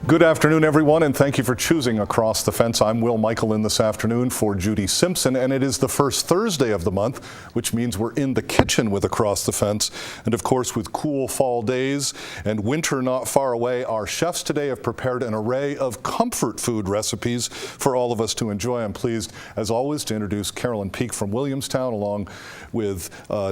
Good afternoon, everyone, and thank you for choosing Across the Fence. I'm Will Michael in this afternoon for Judy Simpson, and it is the first Thursday of the month, which means we're in the kitchen with Across the Fence. And of course, with cool fall days and winter not far away, our chefs today have prepared an array of comfort food recipes for all of us to enjoy. I'm pleased, as always, to introduce Carolyn Peak from Williamstown, along with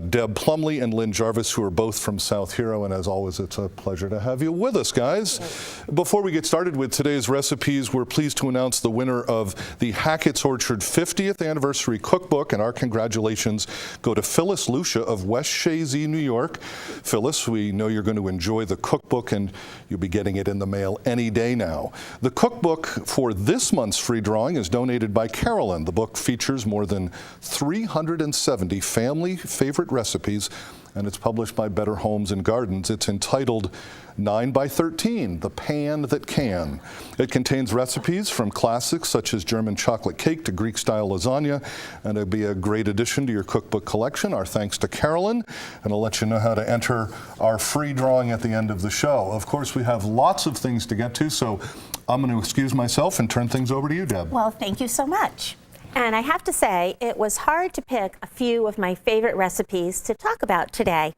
Deb Plumley and Lynn Jarvis, who are both from South Hero. And as always, it's a pleasure to have you with us, guys. Before we get started with today's recipes, we're pleased to announce the winner of the Hackett's Orchard 50th Anniversary Cookbook, and our congratulations go to Phyllis Lucia of West Shazy, New York. Phyllis, we know you're going to enjoy the cookbook, and you'll be getting it in the mail any day now. The cookbook for this month's free drawing is donated by Carolyn. The book features more than 370 family favorite recipes, and it's published by Better Homes and Gardens. It's entitled 9 by 13, The Pan That Can. It contains recipes from classics such as German chocolate cake to Greek-style lasagna, and it'll be a great addition to your cookbook collection. Our thanks to Carolyn, and I'll let you know how to enter our free drawing at the end of the show. Of course, we have lots of things to get to, so I'm going to excuse myself and turn things over to you, Deb. Well, thank you so much. And I have to say, it was hard to pick a few of my favorite recipes to talk about today.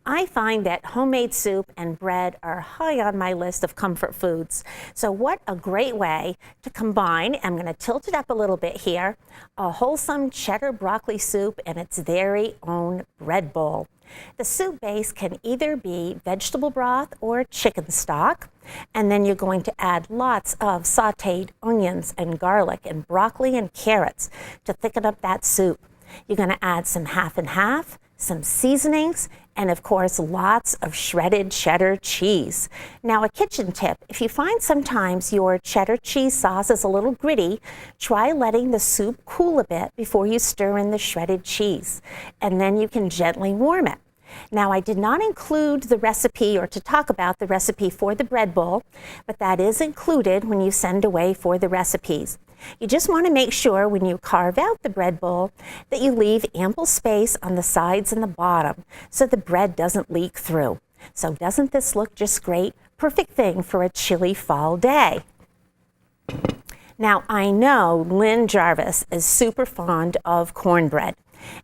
I find that homemade soup and bread are high on my list of comfort foods. So what a great way to combine, I'm going to tilt it up a little bit here, a wholesome cheddar broccoli soup and its very own bread bowl. The soup base can either be vegetable broth or chicken stock, and then you're going to add lots of sauteed onions and garlic and broccoli and carrots to thicken up that soup. You're going to add some half and half, some seasonings, and of course lots of shredded cheddar cheese. Now, a kitchen tip: if you find sometimes your cheddar cheese sauce is a little gritty, try letting the soup cool a bit before you stir in the shredded cheese, and then you can gently warm it. Now, I did not include the recipe or to talk about the recipe for the bread bowl, but that is included when you send away for the recipes. You just want to make sure when you carve out the bread bowl that you leave ample space on the sides and the bottom so the bread doesn't leak through. So doesn't this look just great? Perfect thing for a chilly fall day. Now, I know Lynn Jarvis is super fond of cornbread.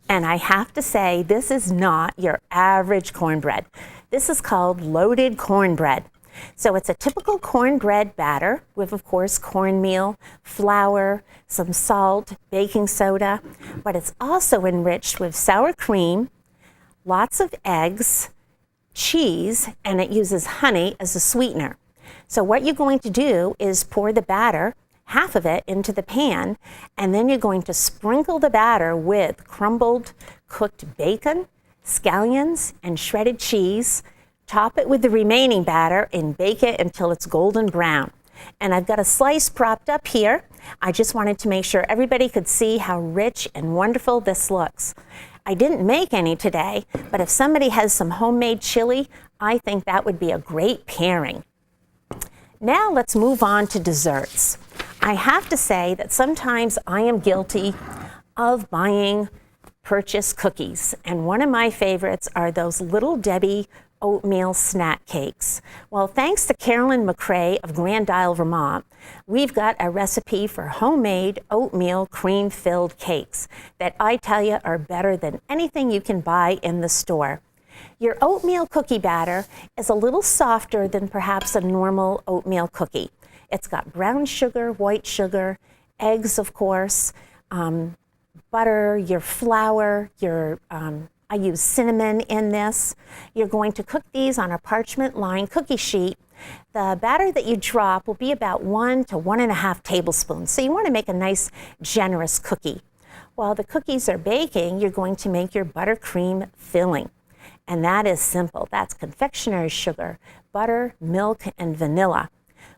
And I have to say, this is not your average cornbread. This is called loaded cornbread. So it's a typical cornbread batter with, of course, cornmeal, flour, some salt, baking soda, but it's also enriched with sour cream, lots of eggs, cheese, and it uses honey as a sweetener. So what you're going to do is pour the batter, half of it, into the pan, and then you're going to sprinkle the batter with crumbled cooked bacon, scallions, and shredded cheese. Top it with the remaining batter and bake it until it's golden brown. And I've got a slice propped up here. I just wanted to make sure everybody could see how rich and wonderful this looks. I didn't make any today, but if somebody has some homemade chili, I think that would be a great pairing. Now let's move on to desserts. I have to say that sometimes I am guilty of buying purchased cookies, and one of my favorites are those Little Debbie oatmeal snack cakes. Well, thanks to Carolyn McCrae of Grand Isle, Vermont, we've got a recipe for homemade oatmeal cream-filled cakes that I tell you are better than anything you can buy in the store. Your oatmeal cookie batter is a little softer than perhaps a normal oatmeal cookie. It's got brown sugar, white sugar, eggs, of course, butter, your flour, I use cinnamon in this. You're going to cook these on a parchment-lined cookie sheet. The batter that you drop will be about 1 to 1.5 tablespoons. So you want to make a nice, generous cookie. While the cookies are baking, you're going to make your buttercream filling. And that is simple. That's confectionery sugar, butter, milk, and vanilla.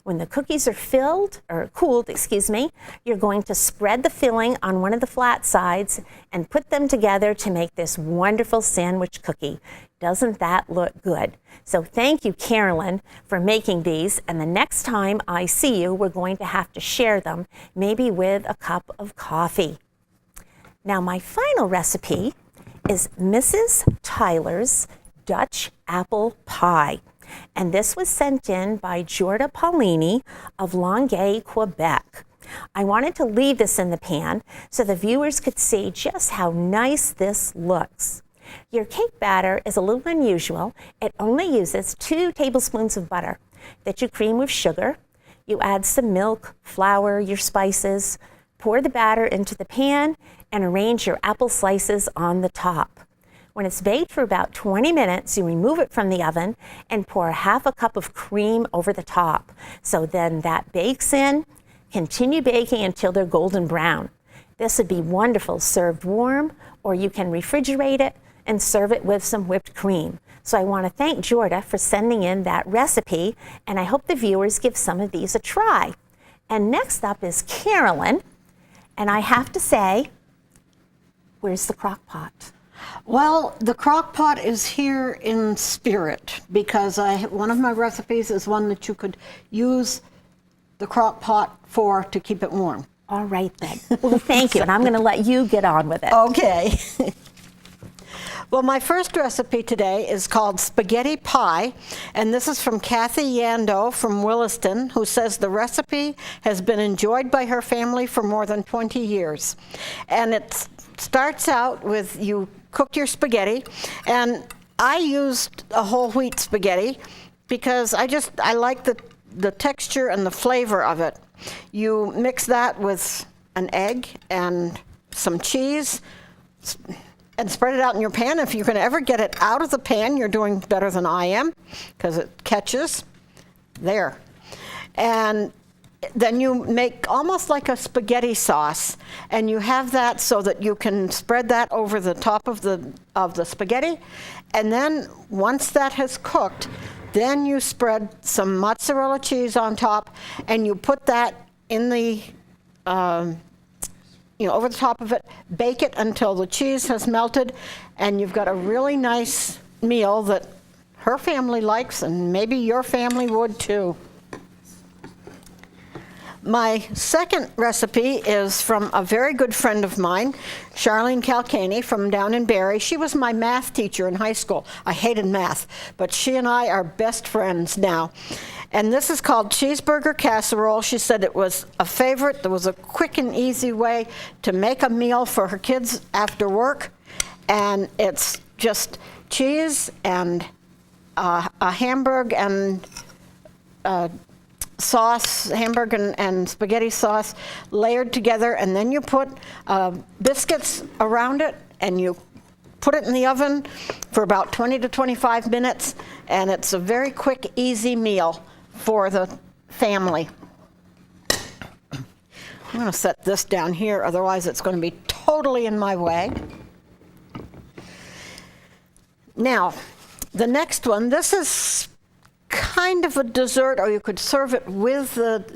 When the cookies are cooled, you're going to spread the filling on one of the flat sides and put them together to make this wonderful sandwich cookie. Doesn't that look good? So thank you, Carolyn, for making these. And the next time I see you, we're going to have to share them, maybe with a cup of coffee. Now, my final recipe is Mrs. Tyler's Dutch apple pie. And this was sent in by Jorda Paulini of Longueuil, Quebec. I wanted to leave this in the pan so the viewers could see just how nice this looks. Your cake batter is a little unusual. It only uses 2 tablespoons of butter that you cream with sugar. You add some milk, flour, your spices, pour the batter into the pan, and arrange your apple slices on the top. When it's baked for about 20 minutes, you remove it from the oven and pour half a cup of cream over the top. So then that bakes in. Continue baking until they're golden brown. This would be wonderful served warm, or you can refrigerate it and serve it with some whipped cream. So I want to thank Jorda for sending in that recipe, and I hope the viewers give some of these a try. And next up is Carolyn, and I have to say, where's the crock pot? Well, the crock pot is here in spirit because one of my recipes is one that you could use the crock pot to keep it warm. All right then. Well, thank you, and I'm going to let you get on with it. Okay. Well, my first recipe today is called spaghetti pie, and this is from Kathy Yando from Williston, who says the recipe has been enjoyed by her family for more than 20 years. And it starts out with you cook your spaghetti, and I used a whole wheat spaghetti because I like the texture and the flavor of it. You mix that with an egg and some cheese and spread it out in your pan. If you can ever get it out of the pan, you're doing better than I am because it catches there. And then you make almost like a spaghetti sauce, and you have that so that you can spread that over the top of the spaghetti. And then once that has cooked, then you spread some mozzarella cheese on top, and you put that in the over the top of it, bake it until the cheese has melted, and you've got a really nice meal that her family likes, and maybe your family would too. My second recipe is from a very good friend of mine, Charlene Calcaney from down in Barrie. She was my math teacher in high school. I hated math, but she and I are best friends now. And this is called cheeseburger casserole. She said it was a favorite. There was a quick and easy way to make a meal for her kids after work. And it's just cheese and a hamburger and sauce, hamburger and spaghetti sauce layered together, and then you put biscuits around it, and you put it in the oven for about 20 to 25 minutes, and it's a very quick, easy meal for the family. I'm going to set this down here, otherwise it's going to be totally in my way. Now, the next one, this is kind of a dessert, or you could serve it with the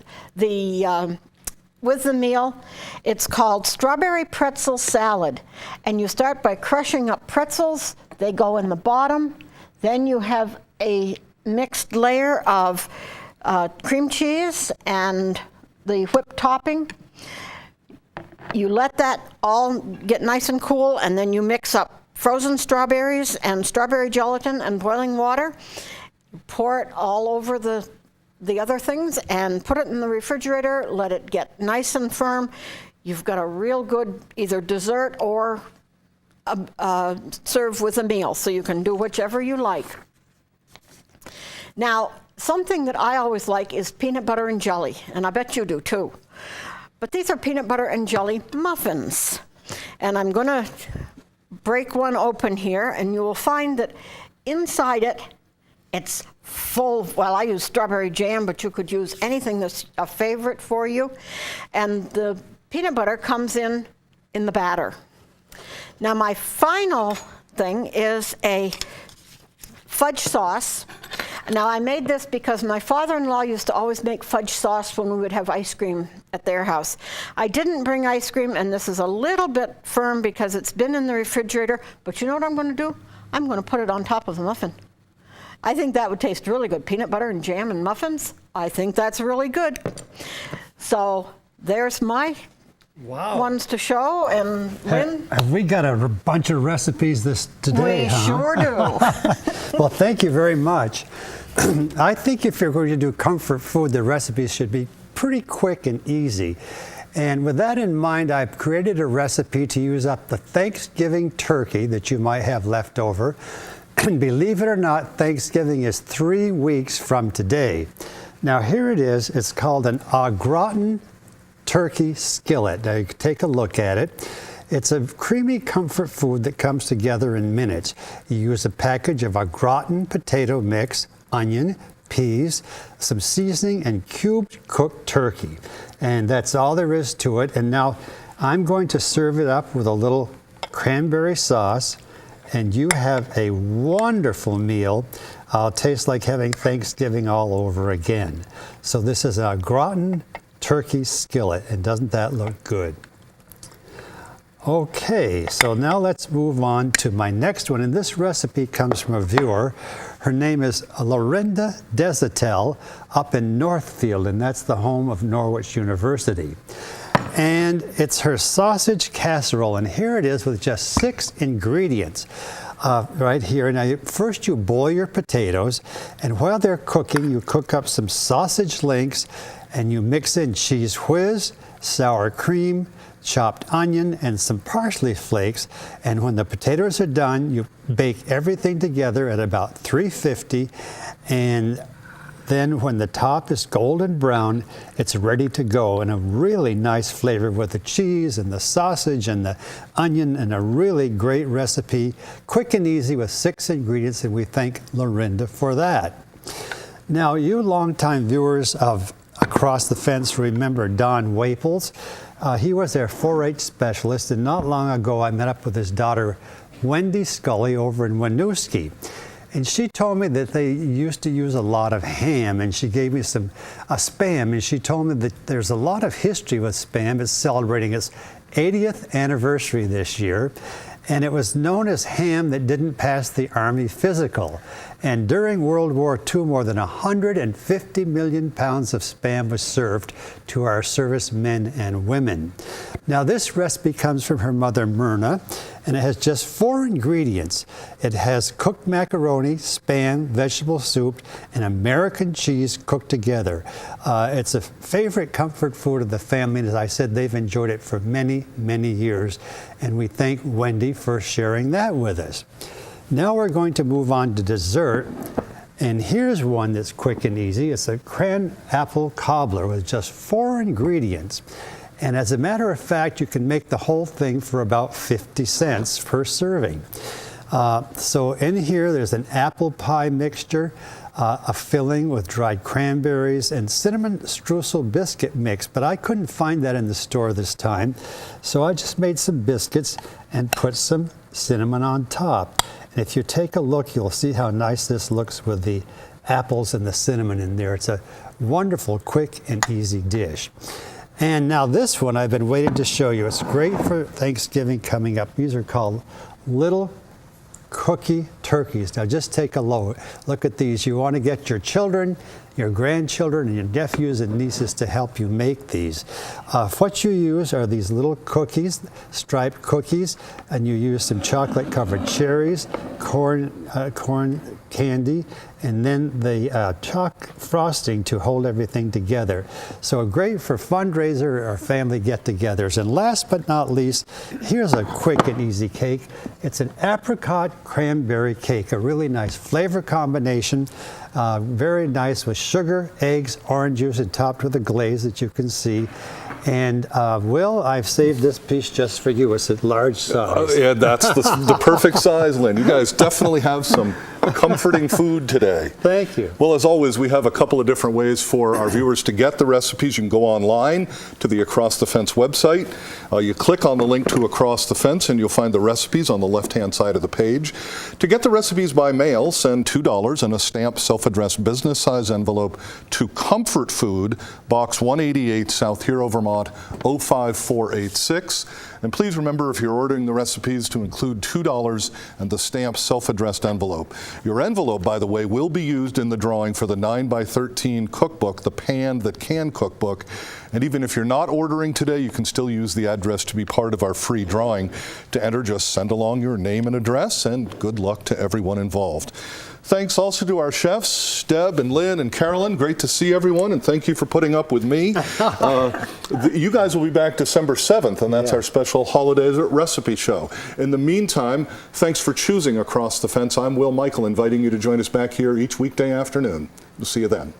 meal. It's called strawberry pretzel salad, and you start by crushing up pretzels. They go in the bottom. Then you have a mixed layer of cream cheese and the whipped topping. You let that all get nice and cool, and then you mix up frozen strawberries and strawberry gelatin and boiling water. Pour it all over the other things and put it in the refrigerator. Let it get nice and firm. You've got a real good either dessert or serve with a meal, so you can do whichever you like. Now, something that I always like is peanut butter and jelly, and I bet you do too. But these are peanut butter and jelly muffins. And I'm going to break one open here, and you will find that inside it, it's full, well, I use strawberry jam, but you could use anything that's a favorite for you. And the peanut butter comes in the batter. Now, my final thing is a fudge sauce. Now, I made this because my father-in-law used to always make fudge sauce when we would have ice cream at their house. I didn't bring ice cream, and this is a little bit firm because it's been in the refrigerator, but you know what I'm going to do? I'm going to put it on top of the muffin. I think that would taste really good. Peanut butter and jam and muffins, I think that's really good. So there's my ones to show, and Lynn? Have we got a bunch of recipes today, We huh? sure do. Well, thank you very much. I think if you're going to do comfort food, the recipes should be pretty quick and easy. And with that in mind, I've created a recipe to use up the Thanksgiving turkey that you might have left over. And believe it or not, Thanksgiving is 3 weeks from today. Now here it is. It's called an au gratin turkey skillet. Now you can take a look at it. It's a creamy comfort food that comes together in minutes. You use a package of au gratin potato mix, onion, peas, some seasoning, and cubed cooked turkey. And that's all there is to it. And now I'm going to serve it up with a little cranberry sauce, and you have a wonderful meal. Tastes like having Thanksgiving all over again. So this is a gratin turkey skillet, and doesn't that look good? Okay, so now let's move on to my next one, and this recipe comes from a viewer. Her name is Lorinda Desatel up in Northfield, and that's the home of Norwich University. And it's her sausage casserole, and here it is with just 6 ingredients. Right here. Now, first you boil your potatoes, and while they're cooking, you cook up some sausage links, and you mix in cheese whiz, sour cream, chopped onion, and some parsley flakes. And when the potatoes are done, you bake everything together at about 350, and then when the top is golden brown, it's ready to go, and a really nice flavor with the cheese and the sausage and the onion, and a really great recipe, quick and easy with 6 ingredients, and we thank Lorinda for that. Now, you longtime viewers of Across the Fence remember Don Waples. He was their 4-H specialist, and not long ago I met up with his daughter Wendy Scully over in Winooski. And she told me that they used to use a lot of ham, and she gave me some Spam, and she told me that there's a lot of history with Spam. It's celebrating its 80th anniversary this year, and it was known as ham that didn't pass the Army physical. And during World War II, more than 150 million pounds of Spam was served to our servicemen and women. Now, this recipe comes from her mother, Myrna, and it has just 4 ingredients. It has cooked macaroni, Spam, vegetable soup, and American cheese cooked together. It's a favorite comfort food of the family, and as I said, they've enjoyed it for many, many years. And we thank Wendy for sharing that with us. Now we're going to move on to dessert, and here's one that's quick and easy. It's a cran apple cobbler with just 4 ingredients. And as a matter of fact, you can make the whole thing for about 50 cents per serving. So in here, there's an apple pie mixture, a filling with dried cranberries, and cinnamon streusel biscuit mix, but I couldn't find that in the store this time. So I just made some biscuits and put some cinnamon on top. And if you take a look, you'll see how nice this looks with the apples and the cinnamon in there. It's a wonderful, quick, and easy dish. And now this one I've been waiting to show you. It's great for Thanksgiving coming up. These are called little cookie turkeys. Now just take a look at these. You want to get your children, your grandchildren, and your nephews and nieces to help you make these. What you use are these little cookies, striped cookies, and you use some chocolate-covered cherries, corn candy, and then the chalk frosting to hold everything together. So great for fundraiser or family get-togethers. And last but not least, here's a quick and easy cake. It's an apricot cranberry cake, a really nice flavor combination. Very nice with sugar, eggs, orange juice, and topped with a glaze that you can see. And Will, I've saved this piece just for you. It's a large size. Yeah, that's the perfect size, Lynn. You guys definitely have some comforting food today. Thank you. Well, as always, we have a couple of different ways for our viewers to get the recipes. You can go online to the Across the Fence website. You click on the link to Across the Fence and you'll find the recipes on the left-hand side of the page. To get the recipes by mail, send $2 in a stamped self-addressed business-size envelope to Comfort Food, Box 188, South Hero, Vermont 05486. And please remember, if you're ordering the recipes, to include $2 and the stamped self-addressed envelope. Your envelope, by the way, will be used in the drawing for the 9x13 cookbook, the Pan That Can cookbook. And even if you're not ordering today, you can still use the address to be part of our free drawing. To enter, just send along your name and address, and good luck to everyone involved. Thanks also to our chefs, Deb and Lynn and Carolyn. Great to see everyone, and thank you for putting up with me. You guys will be back December 7th, and that's our special holiday recipe show. In the meantime, thanks for choosing Across the Fence. I'm Will Michael, inviting you to join us back here each weekday afternoon. We'll see you then.